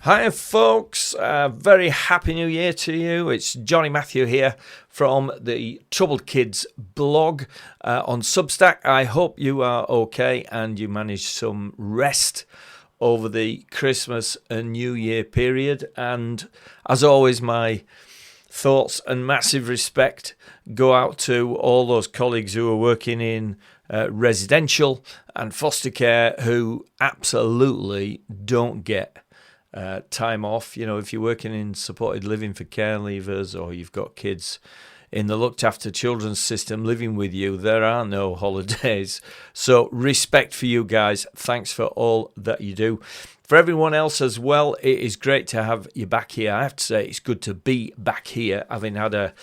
Hi folks, very happy new year to you. It's Johnny Matthew here from the Troubled Kids blog on Substack. I hope you are okay and you managed some rest over the Christmas and New Year period. And as always, my thoughts and massive respect go out to all those colleagues who are working in residential and foster care who absolutely don't get time off. You know, if you're working in supported living for care leavers or you've got kids in the looked after children's system living with you, there are no holidays. So respect for you guys. Thanks for all that you do. For everyone else as well, it is great to have you back here. I have to say it's good to be back here, having had a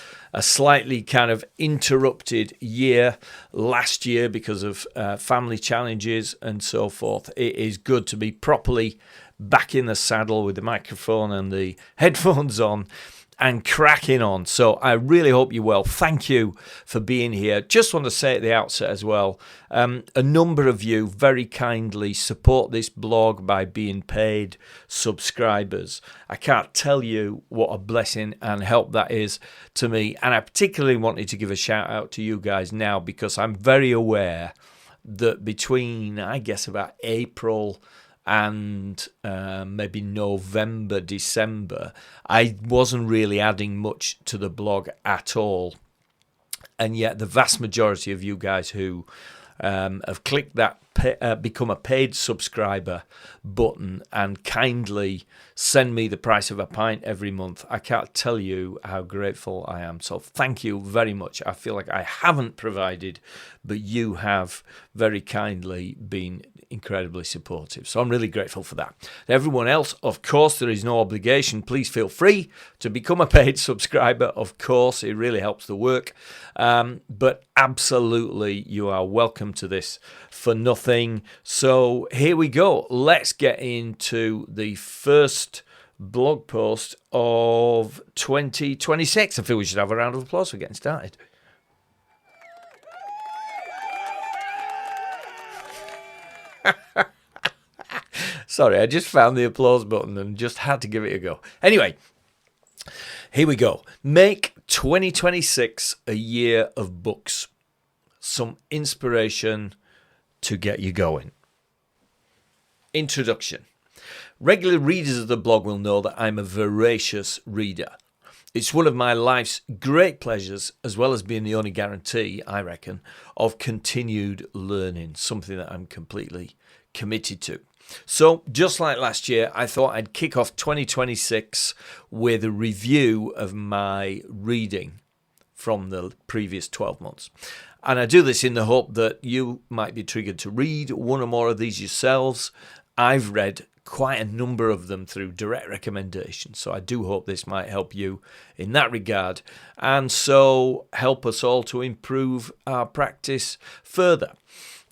slightly kind of interrupted year last year because of family challenges and so forth. It is good to be properly back in the saddle with the microphone and the headphones on and cracking on. So I really hope you're well. Thank you for being here. Just want to say at the outset as well, a number of you very kindly support this blog by being paid subscribers. I can't tell you what a blessing and help that is to me. And I particularly wanted to give a shout out to you guys now because I'm very aware that between, I guess, about April and maybe November, December, I wasn't really adding much to the blog at all. And yet the vast majority of you guys who have clicked that become a paid subscriber button and kindly send me the price of a pint every month, I can't tell you how grateful I am. So thank you very much. I feel like I haven't provided, but you have very kindly been incredibly supportive. So I'm really grateful for that. Everyone else, of course, there is no obligation. Please feel free to become a paid subscriber. Of course, it really helps the work. But absolutely, you are welcome to this for nothing. So here we go. Let's get into the first blog post of 2026. I feel we should have a round of applause for getting started. Sorry, I just found the applause button and just had to give it a go. Anyway, here we go. Make 2026 a year of books. Some inspiration to get you going. Introduction. Regular readers of the blog will know that I'm a voracious reader. It's one of my life's great pleasures, as well as being the only guarantee, I reckon, of continued learning, something that I'm completely committed to. So, just like last year, I thought I'd kick off 2026 with a review of my reading from the previous 12 months. And I do this in the hope that you might be triggered to read one or more of these yourselves. I've read quite a number of them through direct recommendation, so I do hope this might help you in that regard, and so help us all to improve our practice further.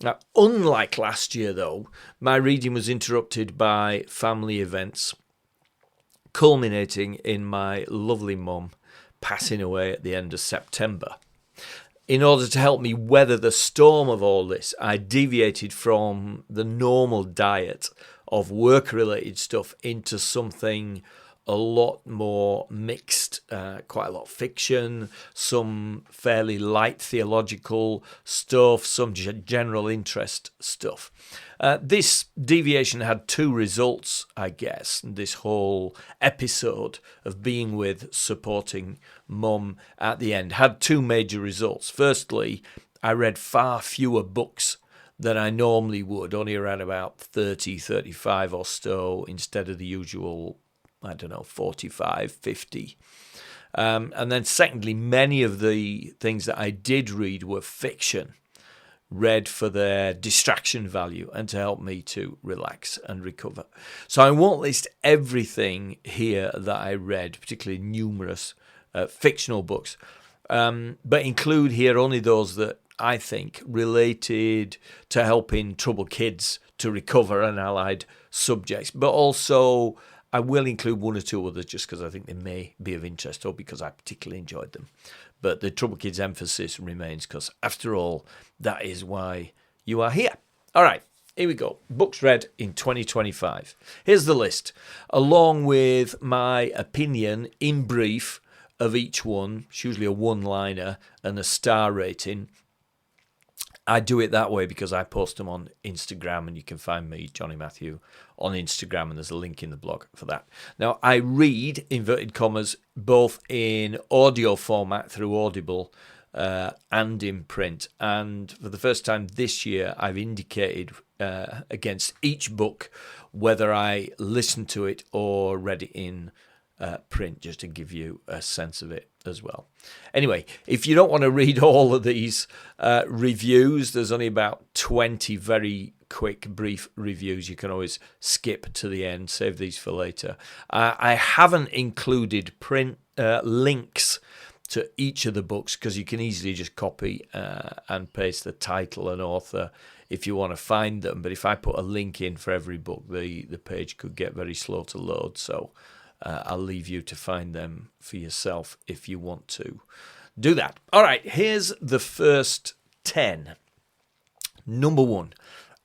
Now, unlike last year, though, my reading was interrupted by family events, culminating in my lovely mum passing away at the end of September. In order to help me weather the storm of all this, I deviated from the normal diet of work-related stuff into something a lot more mixed, quite a lot of fiction, some fairly light theological stuff, some general interest stuff. This deviation had two results, I guess, this whole episode of being with supporting mum at the end had two major results. Firstly, I read far fewer books than I normally would, only around about 30, 35 or so, instead of the usual 45, 50. And then secondly, many of the things that I did read were fiction, read for their distraction value and to help me to relax and recover. So I won't list everything here that I read, particularly numerous fictional books, but include here only those that I think related to helping troubled kids to recover and allied subjects, but also I will include one or two others just because I think they may be of interest or because I particularly enjoyed them. But the Troubled Kids emphasis remains because, after all, that is why you are here. All right, here we go. Books read in 2025. Here's the list, along with my opinion in brief of each one. It's usually a one-liner and a star rating. I do it that way because I post them on Instagram, and you can find me, Johnny Matthew, on Instagram, and there's a link in the blog for that. Now, I read, inverted commas, both in audio format through Audible and in print. And for the first time this year, I've indicated against each book whether I listened to it or read it in print, just to give you a sense of it as well. Anyway, if you don't want to read all of these reviews, there's only about 20 very quick, brief reviews. You can always skip to the end, save these for later. I haven't included print links to each of the books because you can easily just copy and paste the title and author if you want to find them. But if I put a link in for every book, the page could get very slow to load. So I'll leave you to find them for yourself if you want to do that. All right, here's the first 10. Number 1,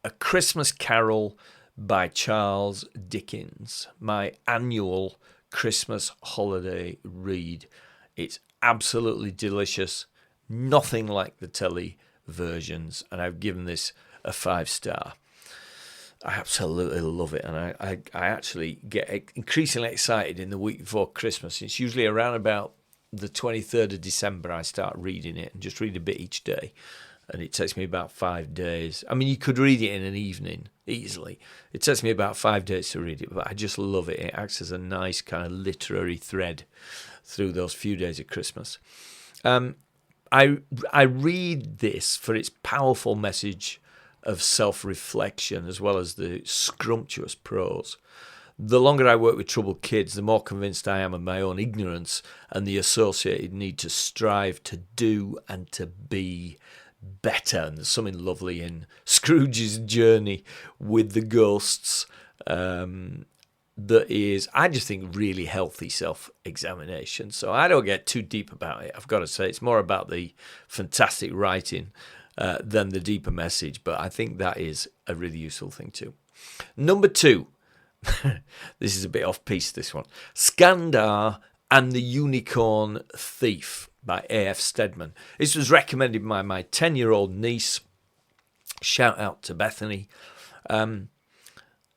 A Christmas Carol by Charles Dickens, my annual Christmas holiday read. It's absolutely delicious, nothing like the telly versions, and I've given this a 5-star. I absolutely love it, and I actually get increasingly excited in the week before Christmas. It's usually around about the 23rd of December I start reading it, and just read a bit each day, and it takes me about 5 days. I mean, you could read it in an evening easily. It takes me about 5 days to read it, but I just love it. It acts as a nice kind of literary thread through those few days of Christmas. I read this for its powerful message of self-reflection, as well as the scrumptious prose. The longer I work with troubled kids, the more convinced I am of my own ignorance and the associated need to strive to do and to be better. And there's something lovely in Scrooge's journey with the ghosts that is, I just think, really healthy self-examination. So I don't get too deep about it, I've got to say. It's more about the fantastic writing than the deeper message, but I think that is a really useful thing too. Number 2, this is a bit off-piste, this one. Skandar and the Unicorn Thief by A.F. Stedman. This was recommended by my 10-year-old niece. Shout out to Bethany. The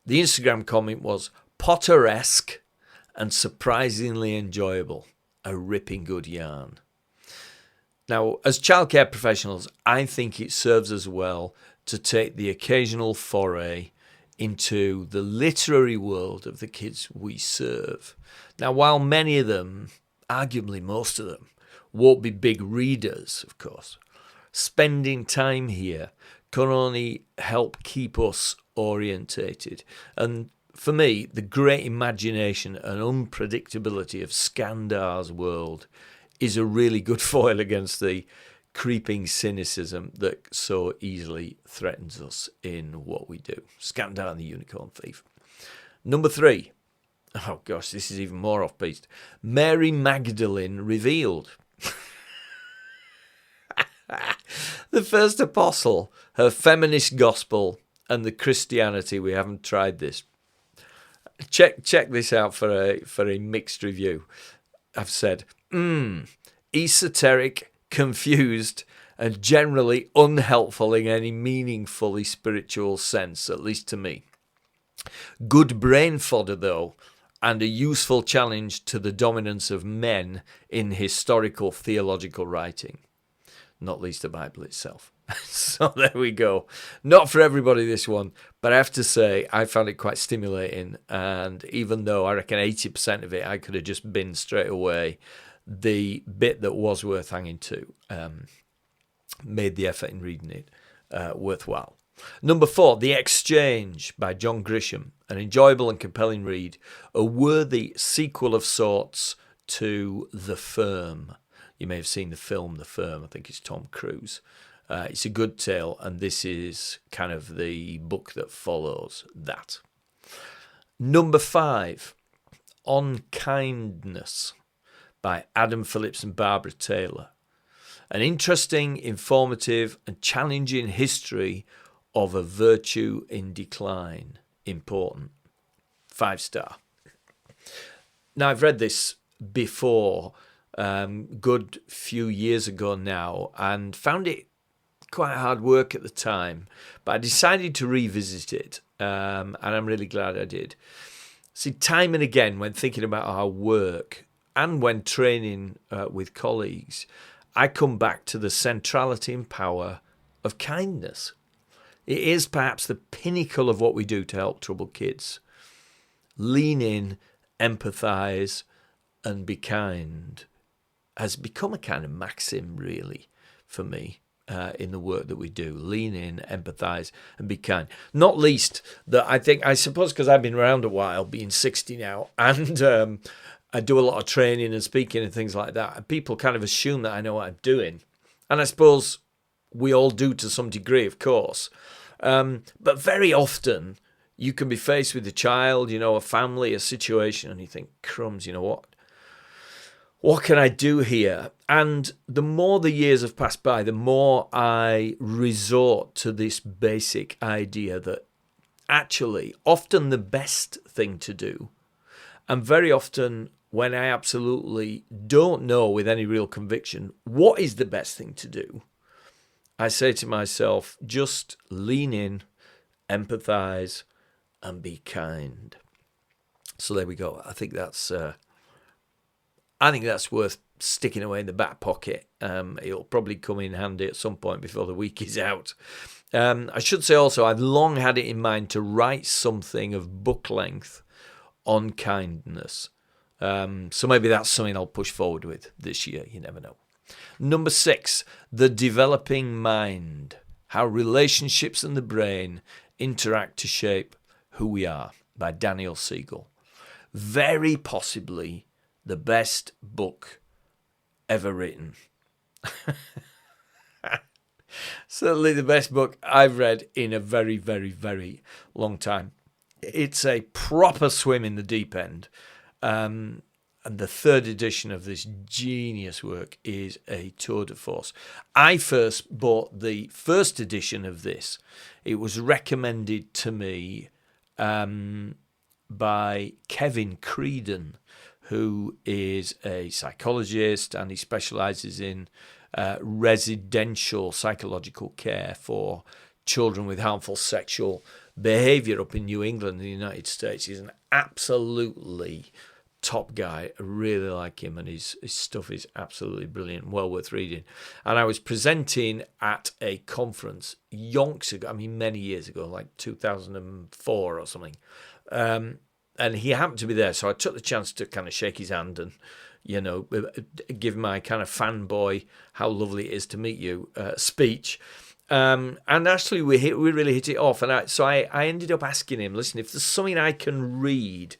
Instagram comment was Potteresque and surprisingly enjoyable. A ripping good yarn. Now, as childcare professionals, I think it serves us well to take the occasional foray into the literary world of the kids we serve. Now, while many of them, arguably most of them, won't be big readers, of course, spending time here can only help keep us orientated. And for me, the great imagination and unpredictability of Skandar's world is a really good foil against the creeping cynicism that so easily threatens us in what we do. Skandar and the Unicorn Thief. Number 3. Oh gosh, this is even more off-piste. Mary Magdalene Revealed. The first apostle, her feminist gospel, and the Christianity we haven't tried this. Check this out for a mixed review. I've said, esoteric, confused, and generally unhelpful in any meaningfully spiritual sense, at least to me. Good brain fodder, though, and a useful challenge to the dominance of men in historical theological writing, not least the Bible itself. So there we go. Not for everybody, this one, but I have to say I found it quite stimulating, and even though I reckon 80% of it I could have just binned straight away, the bit that was worth hanging to made the effort in reading it worthwhile. Number 4, The Exchange by John Grisham, an enjoyable and compelling read, a worthy sequel of sorts to The Firm. You may have seen the film The Firm. I think it's Tom Cruise. It's a good tale, and this is kind of the book that follows that. Number 5, On Kindness by Adam Phillips and Barbara Taylor. An interesting, informative, and challenging history of a virtue in decline. Important. 5-star. Now, I've read this before, good few years ago now, and found it quite hard work at the time, but I decided to revisit it, and I'm really glad I did. See, time and again, when thinking about our work and when training with colleagues, I come back to the centrality and power of kindness. It is perhaps the pinnacle of what we do to help troubled kids. Lean in, empathise, and be kind has become a kind of maxim, really, for me. In the work that we do, lean in, empathise, and be kind. Not least that I suppose because I've been around a while, being 60 now, and I do a lot of training and speaking and things like that, and people kind of assume that I know what I'm doing. And I suppose we all do to some degree, of course. But very often you can be faced with a child, a family, a situation, and you think, crumbs, you know what? What can I do here? And the more the years have passed by, the more I resort to this basic idea that actually often the best thing to do, and very often when I absolutely don't know with any real conviction what is the best thing to do, I say to myself, just lean in, empathise, and be kind. So there we go. I think that's worth sticking away in the back pocket. It'll probably come in handy at some point before the week is out. I should say also, I've long had it in mind to write something of book length on kindness. So maybe that's something I'll push forward with this year. You never know. Number 6, the developing mind. How relationships and the brain interact to shape who we are, by Daniel Siegel. Very possibly the best book ever written. Certainly the best book I've read in a very, very, very long time. It's a proper swim in the deep end. And the 3rd edition of this genius work is a tour de force. I first bought the 1st edition of this. It was recommended to me by Kevin Creedon, who is a psychologist, and he specialises in residential psychological care for children with harmful sexual behaviour up in New England in the United States. He's an absolutely top guy. I really like him, and his stuff is absolutely brilliant, well worth reading. And I was presenting at a conference yonks ago, many years ago, like 2004 or something. And he happened to be there, so I took the chance to kind of shake his hand and, give my kind of fanboy, how lovely it is to meet you speech. And actually, we really hit it off. And I ended up asking him, listen, if there's something I can read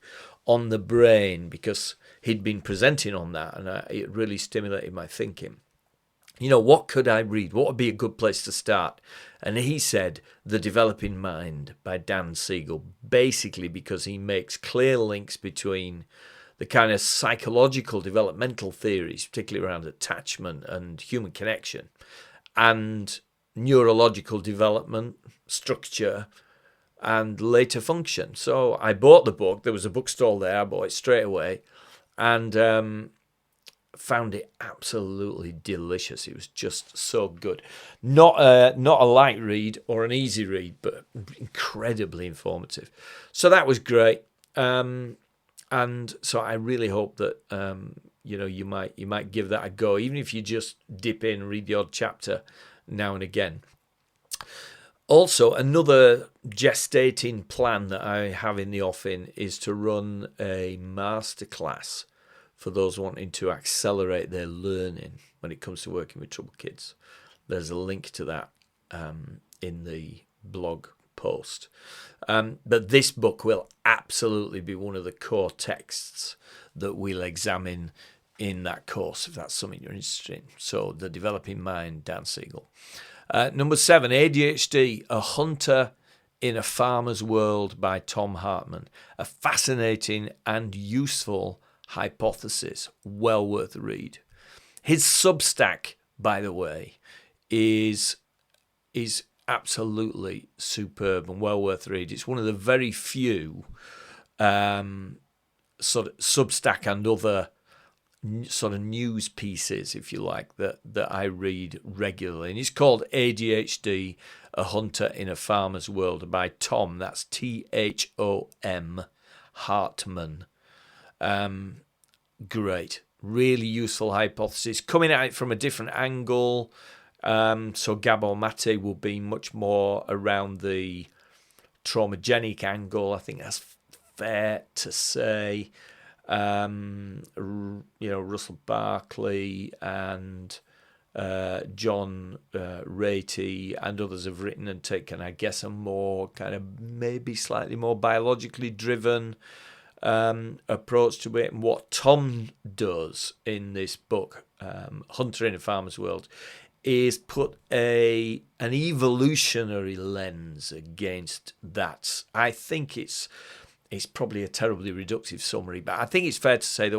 on the brain, because he'd been presenting on that, and it really stimulated my thinking. What could I read? What would be a good place to start? And he said, The Developing Mind by Dan Siegel, basically because he makes clear links between the kind of psychological developmental theories, particularly around attachment and human connection, and neurological development, structure, and later function. So I bought the book. There was a bookstall there. I bought it straight away, and found it absolutely delicious. It was just so good. Not a light read or an easy read, but incredibly informative. So that was great. And so I really hope that you might give that a go, even if you just dip in and read the odd chapter now and again. Also, another gestating plan that I have in the offing is to run a masterclass for those wanting to accelerate their learning when it comes to working with troubled kids. There's a link to that in the blog post. But this book will absolutely be one of the core texts that we'll examine in that course, if that's something you're interested in. So, The Developing Mind, Dan Siegel. Number 7, ADHD, A Hunter in a Farmer's World by Tom Hartman. A fascinating and useful hypothesis, well worth a read. His Substack, by the way, is absolutely superb and well worth read. It's one of the very few sort of Substack and other sort of news pieces, if you like, that I read regularly. And it's called ADHD, A Hunter in a Farmer's World by Tom. That's Thom Hartman. Great. Really useful hypothesis. Coming at it from a different angle. So Gabor Mate will be much more around the traumagenic angle. I think that's fair to say. Russell Barkley and John Ratey and others have written and taken, I guess, a more kind of maybe slightly more biologically driven approach to it. And what Tom does in this book, Hunter in a Farmer's World, is put an evolutionary lens against that. I think it's probably a terribly reductive summary, but I think it's fair to say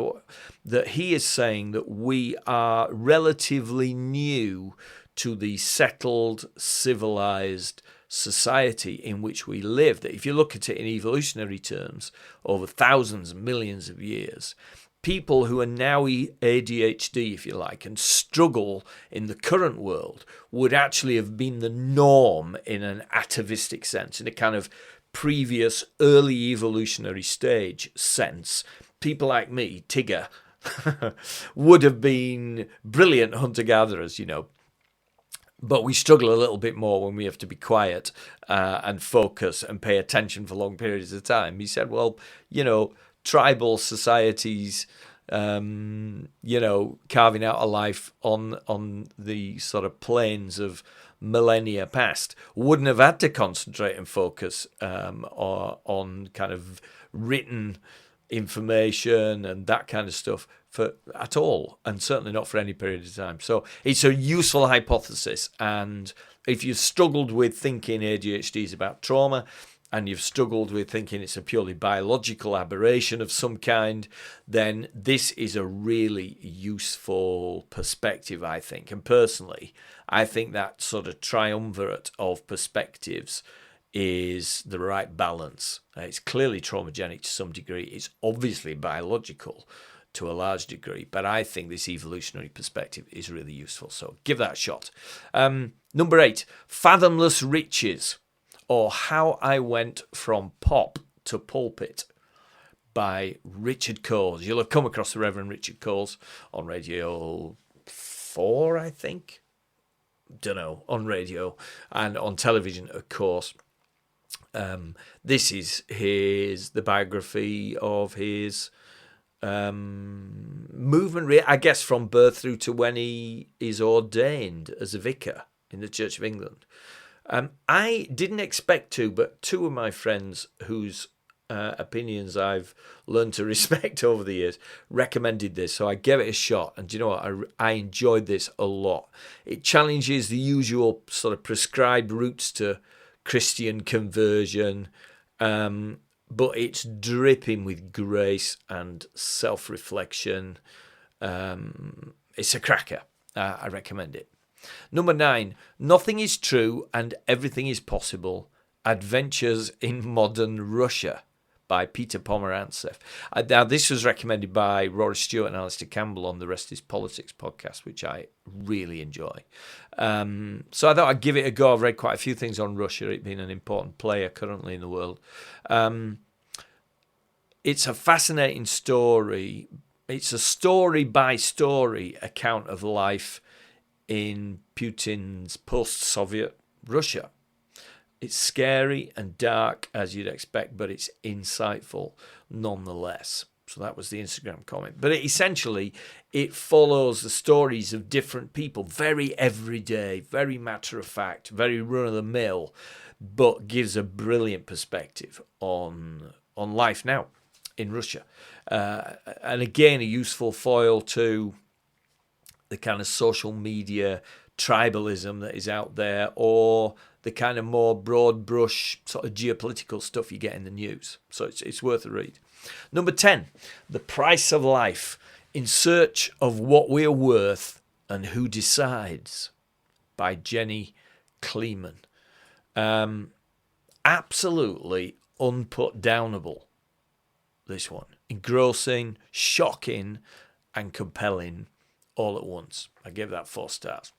that he is saying that we are relatively new to the settled, civilized society in which we live. That if you look at it in evolutionary terms, over thousands and millions of years, people who are now ADHD, if you like, and struggle in the current world would actually have been the norm in an atavistic sense, in a kind of previous early evolutionary stage sense. People like me, Tigger, would have been brilliant hunter-gatherers, but we struggle a little bit more when we have to be quiet and focus and pay attention for long periods of time. He said, well, tribal societies, carving out a life on the sort of plains of millennia past wouldn't have had to concentrate and focus on kind of written information and that kind of stuff at all, and certainly not for any period of time. So it's a useful hypothesis, and if you've struggled with thinking ADHD is about trauma, and you've struggled with thinking it's a purely biological aberration of some kind, then this is a really useful perspective, I think. And personally, I think that sort of triumvirate of perspectives is the right balance. It's clearly traumagenic to some degree. It's obviously biological to a large degree, but I think this evolutionary perspective is really useful. So give that a shot. Number 8, Fathomless Riches, or How I Went from Pop to Pulpit by Richard Coles. You'll have come across the Reverend Richard Coles on Radio 4, I think. Don't know, on radio and on television, of course. This is the biography of his movement, I guess, from birth through to when he is ordained as a vicar in the Church of England. I didn't expect to, but two of my friends whose opinions I've learned to respect over the years recommended this, so I gave it a shot, and do you know what? I enjoyed this a lot. It challenges the usual sort of prescribed routes to Christian conversion, but it's dripping with grace and self-reflection. It's a cracker. I recommend it. Number 9, Nothing is True and Everything is Possible, Adventures in Modern Russia by Peter Pomerantsev. Now, this was recommended by Rory Stewart and Alistair Campbell on the Rest is Politics podcast, which I really enjoy. So I thought I'd give it a go. I've read quite a few things on Russia, it being an important player currently in the world. It's a fascinating story. It's a story-by-story account of life in Putin's post-Soviet Russia. It's scary and dark, as you'd expect, but it's insightful nonetheless. So that was the Instagram comment. But it follows the stories of different people, very everyday, very matter-of-fact, very run-of-the-mill, but gives a brilliant perspective on life now in Russia. And again, a useful foil to the kind of social media tribalism that is out there, or the kind of more broad brush sort of geopolitical stuff you get in the news. So it's worth a read. Number 10, The Price of Life, In Search of What We're Worth and Who Decides by Jenny Kleeman. Absolutely unputdownable, this one. Engrossing, shocking, and compelling all at once. I give that 4 stars.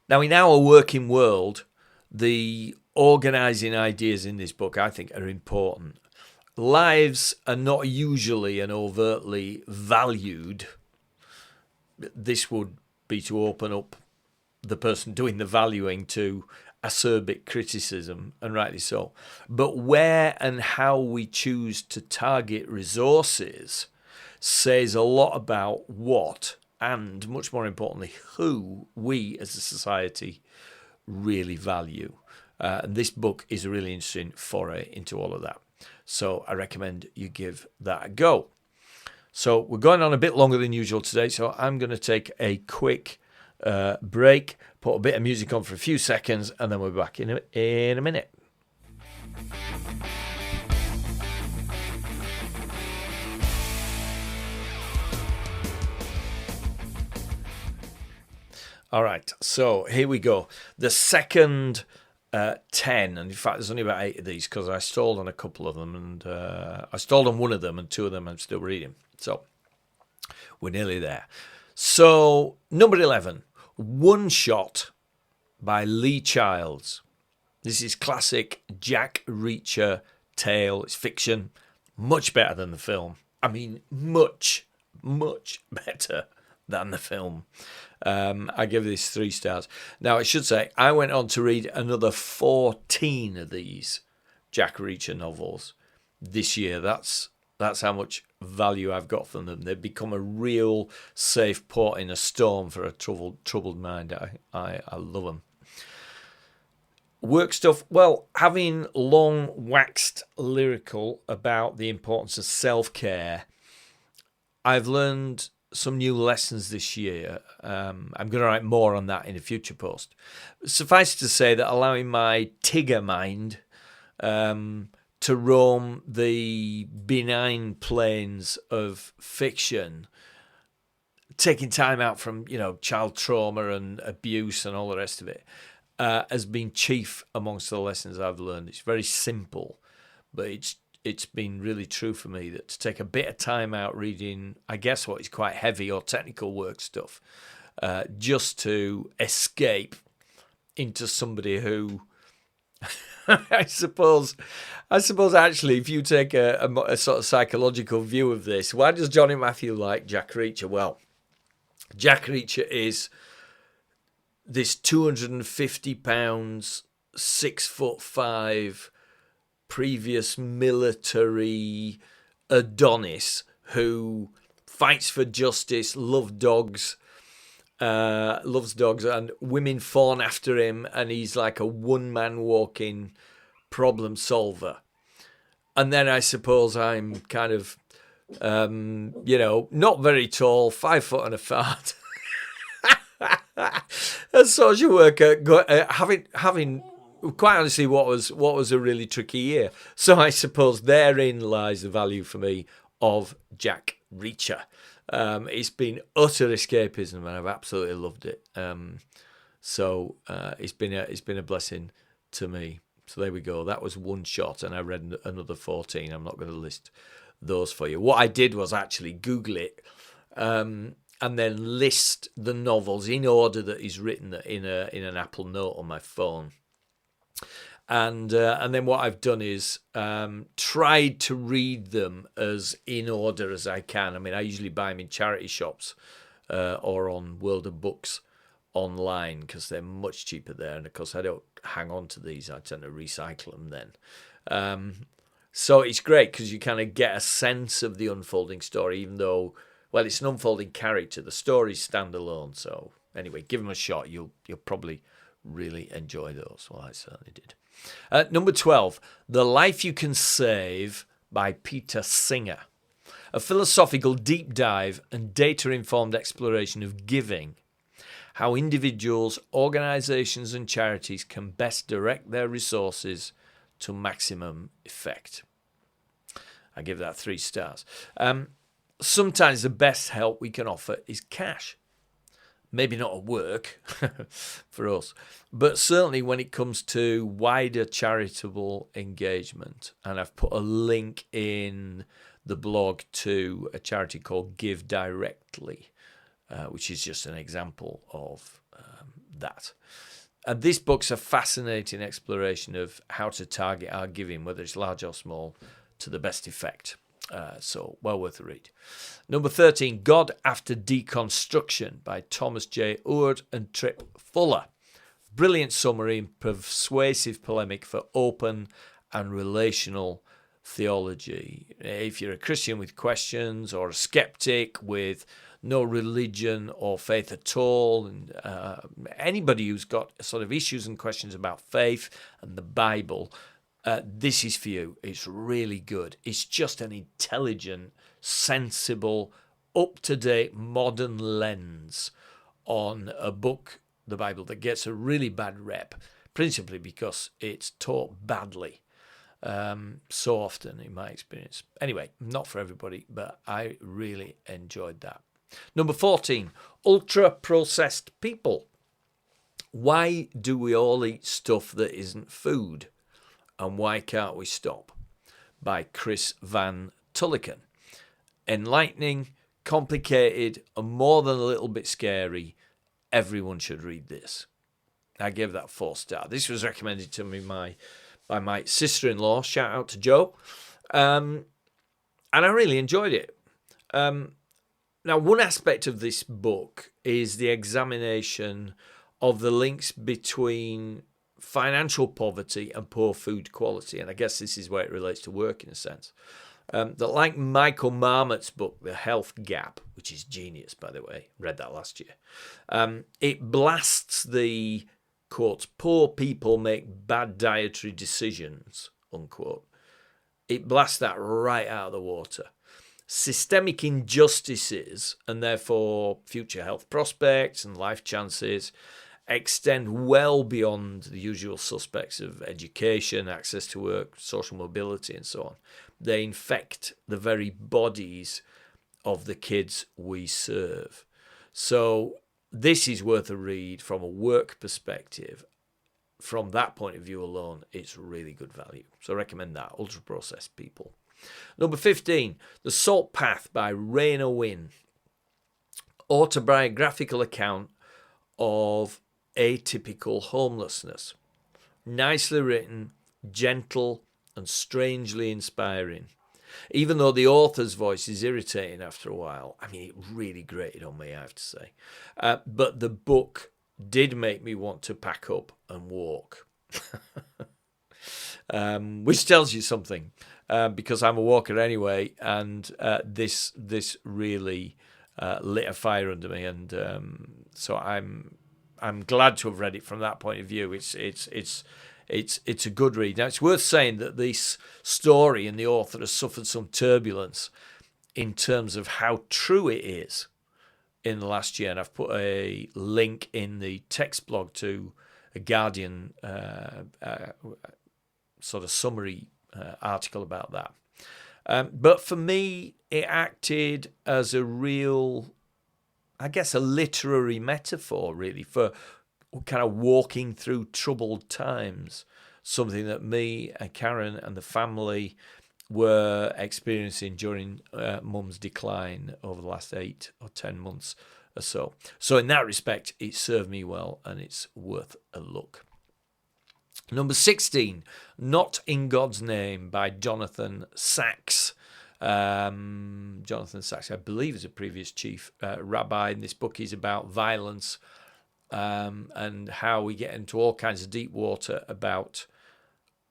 Now, in our working world, the organising ideas in this book, I think, are important. Lives are not usually and overtly valued. This would be to open up the person doing the valuing to acerbic criticism, and rightly so. But where and how we choose to target resources says a lot about what, and much more importantly, who we as a society really value. And this book is a really interesting foray into all of that. So I recommend you give that a go. So we're going on a bit longer than usual today, so I'm going to take a quick break, put a bit of music on for a few seconds, and then we'll be back in a minute. All right, so here we go. The second 10, and in fact there's only about 8 of these because I stalled on a couple of them, and I stalled on one of them, and 2 of them I'm still reading. So we're nearly there. So number 11, One Shot by Lee Childs. This is classic Jack Reacher tale. It's fiction, much better than the film. I mean, much, much better than the film. I give this 3 stars. Now, I should say, I went on to read another 14 of these Jack Reacher novels this year. That's how much value I've got from them. They've become a real safe port in a storm for a troubled mind. I love them. Work stuff. Well, having long waxed lyrical about the importance of self-care, I've learned some new lessons this year. I'm going to write more on that in a future post. Suffice to say that allowing my Tigger mind to roam the benign plains of fiction, taking time out from, child trauma and abuse and all the rest of it, has been chief amongst the lessons I've learned. It's very simple, but it's been really true for me that to take a bit of time out reading, I guess, what is quite heavy or technical work stuff, just to escape into somebody who, I suppose actually, if you take a sort of psychological view of this, why does Johnny Matthew like Jack Reacher? Well, Jack Reacher is this 250 pounds, 6'5", previous military Adonis who fights for justice, loves dogs, and women fawn after him, and he's like a one-man walking problem solver. And then I suppose I'm kind of, not very tall, 5 foot and a fart. A social worker, having quite honestly, what was a really tricky year. So I suppose therein lies the value for me of Jack Reacher. It's been utter escapism, and I've absolutely loved it. So it's been a blessing to me. So there we go. That was One Shot, and I read another 14. I'm not going to list those for you. What I did was actually Google it, and then list the novels in order that he's written in an Apple Note on my phone. And then what I've done is tried to read them as in order as I can. I mean, I usually buy them in charity shops or on World of Books online because they're much cheaper there. And of course, I don't hang on to these. I tend to recycle them then. So it's great because you kind of get a sense of the unfolding story, even though, well, it's an unfolding character. The stories stand alone. So anyway, give them a shot. You'll probably really enjoy those. Well, I certainly did. Number 12, The Life You Can Save by Peter Singer. A philosophical deep dive and data-informed exploration of giving. How individuals, organisations and charities can best direct their resources to maximum effect. I give that 3 stars. Sometimes the best help we can offer is cash. Maybe not at work for us, but certainly when it comes to wider charitable engagement. And I've put a link in the blog to a charity called Give Directly, which is just an example of that. And this book's a fascinating exploration of how to target our giving, whether it's large or small, to the best effect. So well worth a read. Number 13, God After Deconstruction by Thomas J. Oord and Trip Fuller. Brilliant summary and persuasive polemic for open and relational theology. If you're a Christian with questions or a skeptic with no religion or faith at all, and anybody who's got sort of issues and questions about faith and the Bible, this is for you. It's really good. It's just an intelligent, sensible, up-to-date, modern lens on a book, the Bible, that gets a really bad rep, principally because it's taught badly so often, in my experience. Anyway, not for everybody, but I really enjoyed that. Number 14, ultra-processed people. Why do we all eat stuff that isn't food? And Why Can't We Stop? By Chris Van Tulliken. Enlightening, complicated, and more than a little bit scary. Everyone should read this. I gave that 4 stars. This was recommended to me by my sister-in-law. Shout out to Joe. And I really enjoyed it. Now, one aspect of this book is the examination of the links between financial poverty and poor food quality. And I guess this is where it relates to work in a sense. That, like Michael Marmot's book, The Health Gap, which is genius, by the way, read that last year, it blasts the, quote, poor people make bad dietary decisions, unquote. It blasts that right out of the water. Systemic injustices, and therefore future health prospects and life chances, extend well beyond the usual suspects of education, access to work, social mobility, and so on. They infect the very bodies of the kids we serve. So this is worth a read from a work perspective. From that point of view alone, it's really good value. So I recommend that, Ultra-Processed People. Number 15, The Salt Path by Raina Wynn. Autobiographical account of atypical homelessness. Nicely written, gentle, and strangely inspiring. Even though the author's voice is irritating after a while, I mean, it really grated on me, I have to say. But the book did make me want to pack up and walk. Which tells you something, because I'm a walker anyway, and this really lit a fire under me, and so I'm glad to have read it from that point of view. It's a good read. Now, it's worth saying that this story and the author has suffered some turbulence in terms of how true it is in the last year. And I've put a link in the text blog to a Guardian sort of summary article about that. But for me, it acted as a real, I guess, a literary metaphor, really, for kind of walking through troubled times, something that me and Karen and the family were experiencing during Mum's decline over the last 8 or 10 months or so. So in that respect, it served me well, and it's worth a look. Number 16, Not in God's Name by Jonathan Sacks. Jonathan Sacks, I believe, is a previous chief rabbi, and this book is about violence and how we get into all kinds of deep water about,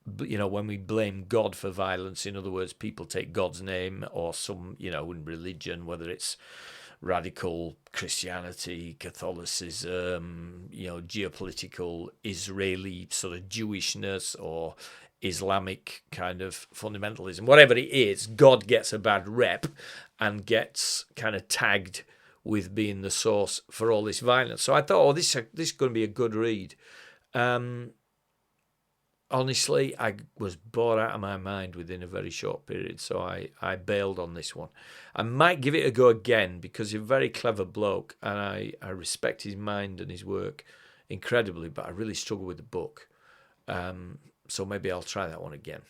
when we blame God for violence. In other words, people take God's name or some, in religion, whether it's radical Christianity, Catholicism, geopolitical Israeli sort of Jewishness or Islamic kind of fundamentalism, whatever it is, God gets a bad rep and gets kind of tagged with being the source for all this violence. So I thought, this is going to be a good read. honestly, I was bored out of my mind within a very short period, so I bailed on this one. I might give it a go again because he's a very clever bloke, and I respect his mind and his work incredibly, but I really struggle with the book. So maybe I'll try that one again.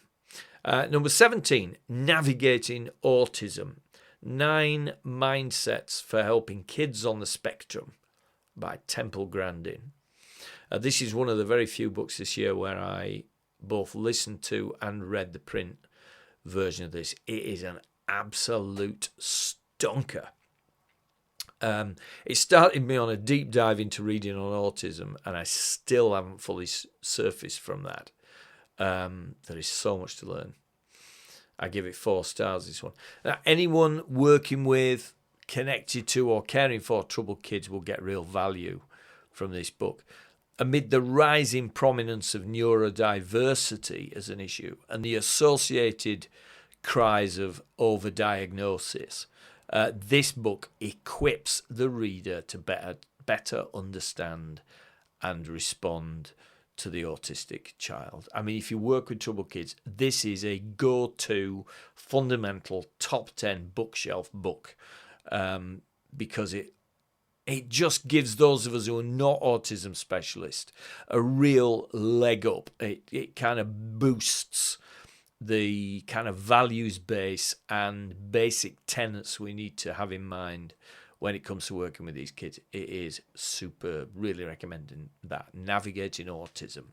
Number 17, Navigating Autism. 9 Mindsets for Helping Kids on the Spectrum by Temple Grandin. This is one of the very few books this year where I both listened to and read the print version of this. It is an absolute stonker. It started me on a deep dive into reading on autism, and I still haven't fully surfaced from that. There is so much to learn. I give it 4 stars, this one. Now, anyone working with, connected to, or caring for troubled kids will get real value from this book. Amid the rising prominence of neurodiversity as an issue and the associated cries of overdiagnosis, this book equips the reader to better understand and respond to the autistic child. I mean, if you work with troubled kids, this is a go-to, fundamental, top 10 bookshelf book, because it just gives those of us who are not autism specialists a real leg up. It kind of boosts the kind of values base and basic tenets we need to have in mind when it comes to working with these kids. It is superb. Really recommending that. Navigating Autism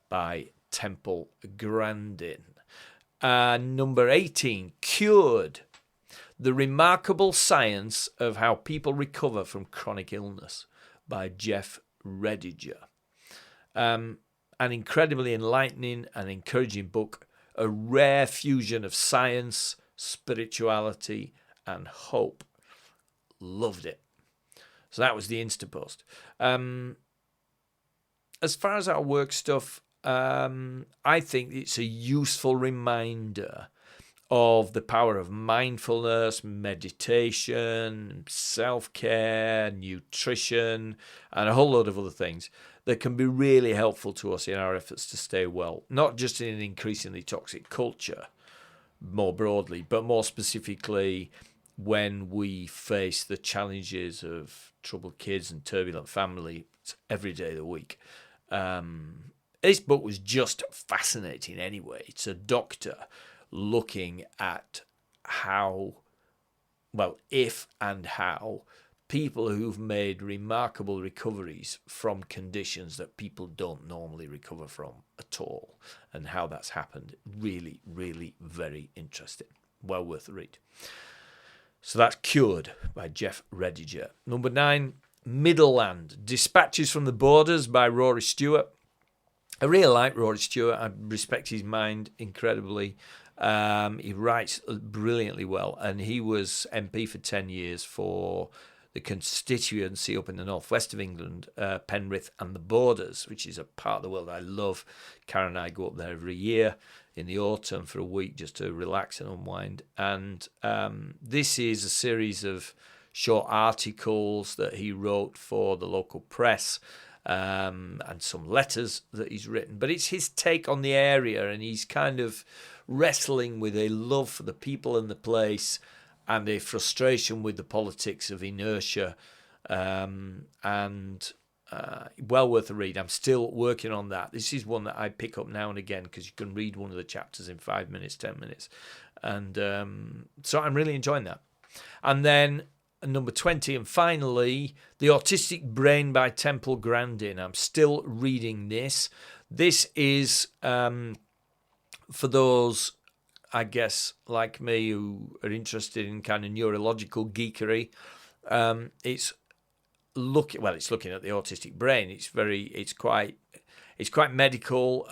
by Temple Grandin. Number 18, Cured. The Remarkable Science of How People Recover from Chronic Illness by Jeff Rediger. An incredibly enlightening and encouraging book. A rare fusion of science, spirituality, and hope. Loved it. So that was the Instapost. As far as our work stuff, I think it's a useful reminder of the power of mindfulness, meditation, self-care, nutrition, and a whole load of other things that can be really helpful to us in our efforts to stay well, not just in an increasingly toxic culture more broadly, but more specifically when we face the challenges of troubled kids and turbulent families every day of the week. This book was just fascinating anyway. It's a doctor looking at how people who've made remarkable recoveries from conditions that people don't normally recover from at all, and how that's happened. Really, really very interesting. Well worth a read. So that's Cured by Jeff Rediger. Number 9, Middleland. Dispatches from the Borders by Rory Stewart. I really like Rory Stewart. I respect his mind incredibly. He writes brilliantly well, and he was MP for 10 years for the constituency up in the northwest of England, Penrith and the Borders, which is a part of the world I love. Karen and I go up there every year in the autumn for a week just to relax and unwind. And this is a series of short articles that he wrote for the local press, and some letters that he's written. But it's his take on the area, and he's kind of wrestling with a love for the people and the place and a frustration with the politics of inertia, and well worth a read. I'm still working on that. This is one that I pick up now and again because you can read one of the chapters in 5 minutes, 10 minutes. And so I'm really enjoying that. And then number 20, and finally, The Autistic Brain by Temple Grandin. I'm still reading this. This is for those, I guess, like me, who are interested in kind of neurological geekery. It's looking at the autistic brain. It's quite medical,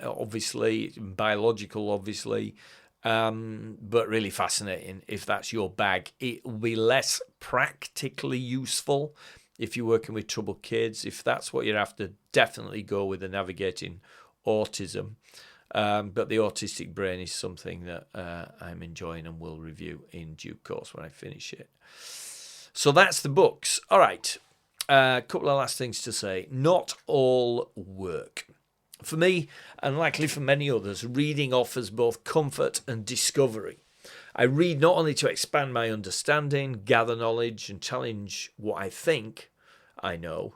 obviously, biological, obviously, but really fascinating. If that's your bag, it will be less practically useful if you're working with troubled kids. If that's what you're after, definitely go with the Navigating Autism. But the autistic brain is something that I'm enjoying and will review in due course when I finish it. So that's the books. All right. A couple of last things to say. Not all work. For me, and likely for many others, reading offers both comfort and discovery. I read not only to expand my understanding, gather knowledge, and challenge what I think I know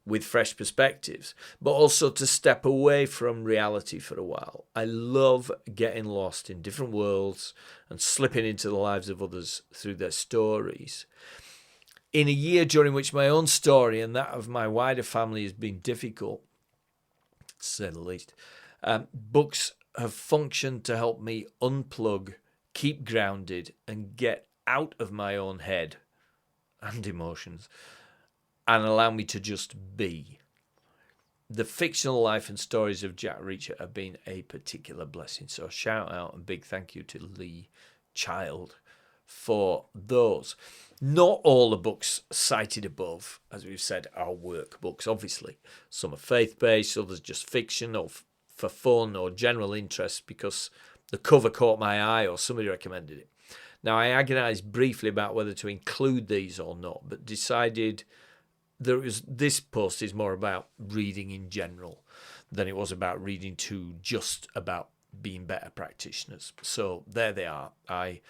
with fresh perspectives, but also to step away from reality for a while. I love getting lost in different worlds and slipping into the lives of others through their stories. In a year during which my own story and that of my wider family has been difficult, to say the least, books have functioned to help me unplug, keep grounded, and get out of my own head and emotions, and allow me to just be. The fictional life and stories of Jack Reacher have been a particular blessing. So shout out and big thank you to Lee Child for those. Not all the books cited above, as we've said, are workbooks, obviously. Some are faith-based, others just fiction or for fun or general interest because the cover caught my eye or somebody recommended it. Now, I agonised briefly about whether to include these or not, but decided this post is more about reading in general than it was about reading to just about being better practitioners. So there they are. I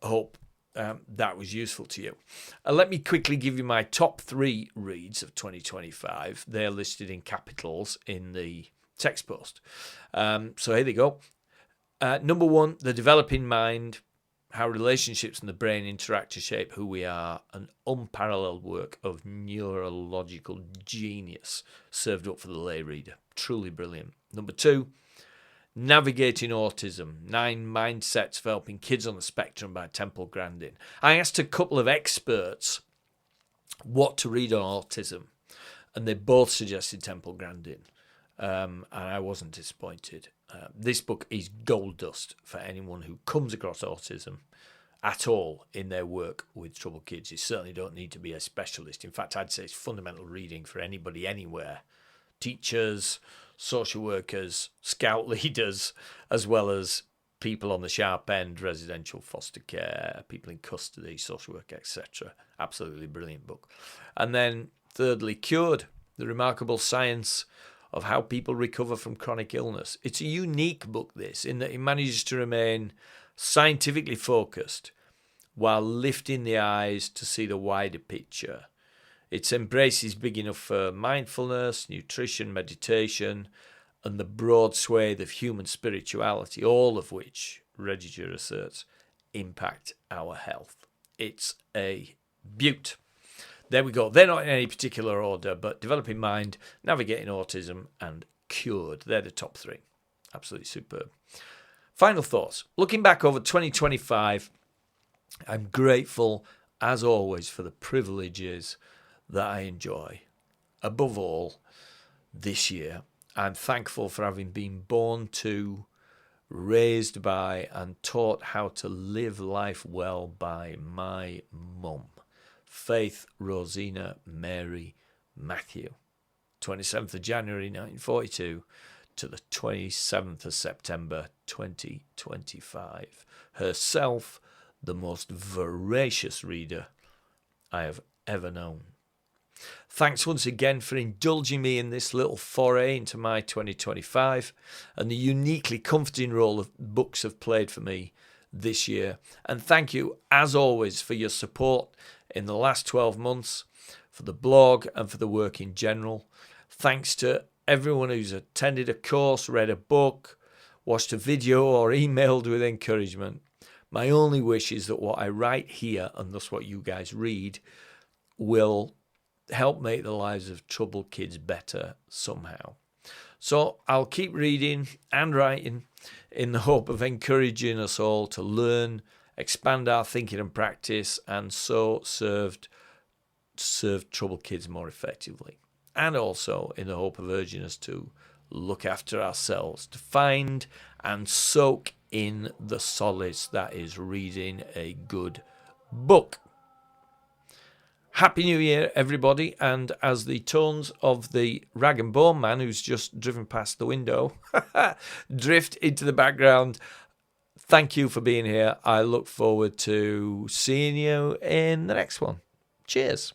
hope that was useful to you. Let me quickly give you my top 3 reads of 2025. They're listed in capitals in the text post. So here they go. Number 1, The Developing Mind, How Relationships and the Brain Interact to Shape Who We Are, an unparalleled work of neurological genius served up for the lay reader. Truly brilliant. Number 2, Navigating Autism, 9 Mindsets for Helping Kids on the Spectrum by Temple Grandin. I asked a couple of experts what to read on autism, and they both suggested Temple Grandin, and I wasn't disappointed. This book is gold dust for anyone who comes across autism at all in their work with troubled kids. You certainly don't need to be a specialist. In fact, I'd say it's fundamental reading for anybody anywhere. Teachers, social workers, scout leaders, as well as people on the sharp end, residential foster care, people in custody, social work, etc. Absolutely brilliant book. And then thirdly, Cured, The Remarkable Science of How People Recover from Chronic Illness. It's a unique book, this, in that it manages to remain scientifically focused while lifting the eyes to see the wider picture. Its embrace is big enough for mindfulness, nutrition, meditation, and the broad swathe of human spirituality, all of which, Regiger asserts, impact our health. It's a beaut. There we go. They're not in any particular order, but Developing Mind, Navigating Autism, and Cured. They're the top 3. Absolutely superb. Final thoughts. Looking back over 2025, I'm grateful, as always, for the privileges that I enjoy. Above all, this year, I'm thankful for having been born to, raised by, and taught how to live life well by my mum, Faith Rosina Mary Matthew, 27th of January 1942 to the 27th of September 2025. Herself, the most voracious reader I have ever known. Thanks once again for indulging me in this little foray into my 2025 and the uniquely comforting role of books have played for me this year. And thank you, as always, for your support in the last 12 months, for the blog and for the work in general. Thanks to everyone who's attended a course, read a book, watched a video or emailed with encouragement. My only wish is that what I write here, and thus what you guys read, will help make the lives of troubled kids better somehow. So I'll keep reading and writing in the hope of encouraging us all to learn, expand our thinking and practice, and so serve troubled kids more effectively. And also in the hope of urging us to look after ourselves, to find and soak in the solace that is reading a good book. Happy New Year, everybody, and as the tones of the rag and bone man who's just driven past the window drift into the background, thank you for being here. I look forward to seeing you in the next one. Cheers.